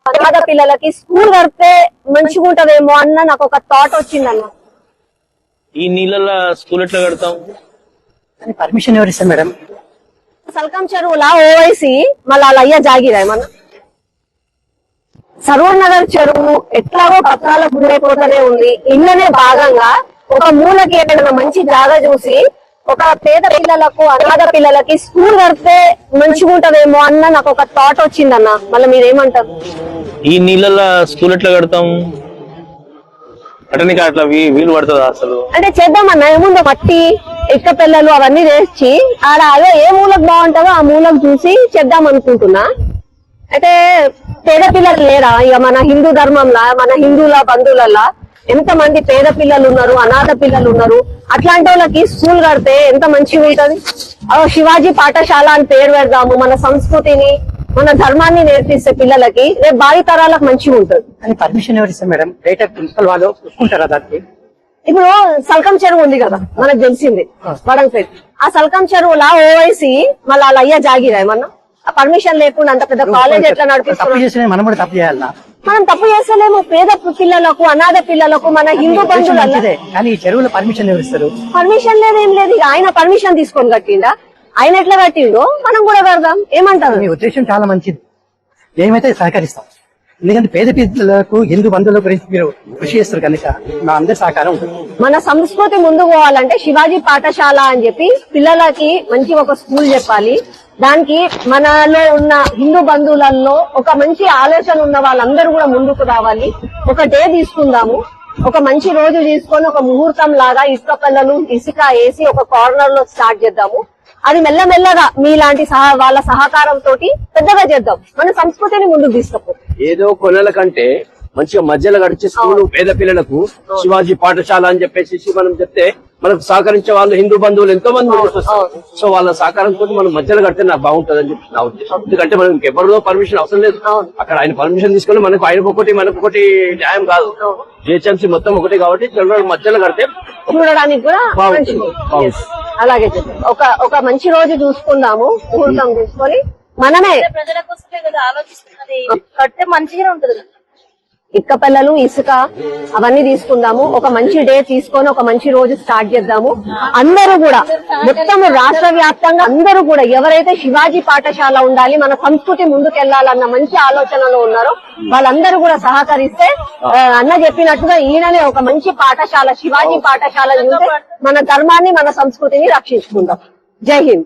అనాథ పిల్లలకి స్కూల్ కడితే మంచిగా ఉంటదేమో అన్న నాకు ఒక థాట్ వచ్చిందన్న. ఈ నీళ్ళ స్కూల్ ఎట్లా కడతాం? పర్మిషన్ ఎవరు ఇస్తారు మేడం? సల్కం చెరువులా ఓవైసీ మళ్ళీ వాళ్ళ అయ్యా జాగిరా ఏమన్నా? సరూర్ నగర్ చెరువు ఎట్లాగో పత్రాలకు గురైపోతూనే ఉంది. ఇళ్ళనే భాగంగా ఒక మూలకి ఏదైనా మంచి జాగా చూసి ఒక పేద పిల్లలకు అనాథ పిల్లలకి స్కూల్ కడితే మంచిగా ఉంటదేమో అన్న నాకు ఒక థాట్ వచ్చిందన్న. మళ్ళీ మీరేమంటారు? ఈ నీళ్ళ స్కూల్ ఎట్లా కడతాం అంటే నీకు అట్లా వీలు పడుతుందా అసలు? అంటే చేద్దామన్నా, ఏముందో మట్టి ఇక్క పిల్లలు అవన్నీ వేసి ఆడ అదే ఏ మూలకు బాగుంటుందో ఆ మూలకు చూసి చేద్దాం అనుకుంటున్నా. అయితే పేద పిల్లలు లేరా? ఇక మన హిందూ ధర్మంలా మన హిందువుల బంధువులలా ఎంత మంది పేద పిల్లలు ఉన్నారు, అనాథ పిల్లలు ఉన్నారు. అట్లాంటి వాళ్ళకి స్కూల్ కడితే ఎంత మంచిగా ఉంటది. శివాజీ పాఠశాల అని పేరు పెడదాము. మన సంస్కృతిని మన ధర్మాన్ని నేర్పిస్తే పిల్లలకి రేపు భావి తరాలకు మంచిగా ఉంటది. అని పర్మిషన్ ఎవరు ఇస్తారు మేడం? డైరెక్ట్ ప్రిన్సిపల్ వాళ్ళు ఒప్పుకుంటారా దానికి? ఇప్పుడు సల్కం చెరువు ఉంది కదా మనకు తెలిసింది వడంపేట. ఆ సల్కం చెరువులా ఓవైసీ మళ్ళీ వాళ్ళ అయ్యా జాగిరా ఏమన్నా? ఆ పర్మిషన్ లేకుండా అంత పెద్ద కాలేజ్ ఎట్లా నడిపిస్తున్నాం? మనం కూడా తప్పు చేయాలా? మనం తప్పు చేస్తలేము. పేద పిల్లలకు అనాథ పిల్లలకు మన హిందూ బంధువులు. కానీ ఈ చెరువులో పర్మిషన్ ఎవరు ఇస్తారు? పర్మిషన్ లేదు, ఏం లేదు. ఆయన పర్మిషన్ తీసుకొని కట్టిండా? ఆయన ఎట్లా కట్టిండో మనం కూడా కడదాం. ఏమంటారు? మీ ఉద్దేశం చాలా మంచిది, మేమైతే సహకరిస్తాం. ఎందుకంటే పేద పిల్లలకు హిందూ బంధువుల గురించి మీరు కృషి చేస్తారు కనుక మా అందరి సహకారం ఉంటుంది. మన సంస్కృతి ముందుకు పోవాలంటే శివాజీ పాఠశాల అని చెప్పి పిల్లలకి మంచి ఒక స్కూల్ చెప్పాలి. దానికి మనలో ఉన్న హిందూ బంధువులలో ఒక మంచి ఆలోచన ఉన్న వాళ్ళందరూ కూడా ముందుకు రావాలి. ఒక డే తీసుకుందాము, ఒక మంచి రోజు తీసుకొని ఒక ముహూర్తం లాగా ఇసుక పిల్లలు ఇసుక వేసి ఒక కార్నర్ లో స్టార్ట్ చేద్దాము. అది మెల్లమెల్లగా మీలాంటి వాళ్ళ సహకారంతో పెద్దగా చేద్దాం. మన సంస్కృతిని ముందుకు తీసుకుపోతాం. ఏదో కొనల కంటే మంచిగా మధ్యలో గడిచే స్కూల్ పేద పిల్లలకు శివాజీ పాఠశాల అని చెప్పేసి మనం చెప్తే మనకు సహకరించే వాళ్ళు హిందూ బంధువులు ఎంతో మంది వస్తారు. సో వాళ్ళ సహకారంతో మనం మధ్యలో కడితే నాకు బాగుంటుంది అని చెప్పి నా ఉద్దేశం. ఎందుకంటే మనం ఇంకెవరిలో పర్మిషన్ అవసరం లేదు. అక్కడ ఆయన పర్మిషన్ తీసుకొని మనకు ఆయనకు ఒకటి మనకు ఒకటి న్యాయం కాదు. జిహెచ్ఎంసీ మొత్తం ఒకటి కాబట్టి మధ్యలో కడితే చూడడానికి కూడా అలాగే ఒక మంచి రోజు చూసుకుందాము, ముహూర్తం చూసుకొని మనమే ప్రజల కోసమే కదా ఆలోచిస్తున్నది. కడితే మంచిగానే ఉంటది. ఇక్క పిల్లలు ఇసుక అవన్నీ తీసుకుందాము. ఒక మంచి డే తీసుకొని ఒక మంచి రోజు స్టార్ట్ చేద్దాము. అందరూ కూడా మొత్తం రాష్ట్ర వ్యాప్తంగా అందరూ కూడా ఎవరైతే శివాజీ పాఠశాల ఉండాలి, మన సంస్కృతి ముందుకెళ్లాలన్న మంచి ఆలోచనలో ఉన్నారో వాళ్ళందరూ కూడా సహకరిస్తే అన్న చెప్పినట్టుగా ఈయననే ఒక మంచి పాఠశాల శివాజీ పాఠశాల మన ధర్మాన్ని మన సంస్కృతిని రక్షించుకుందాం. జై హింద్.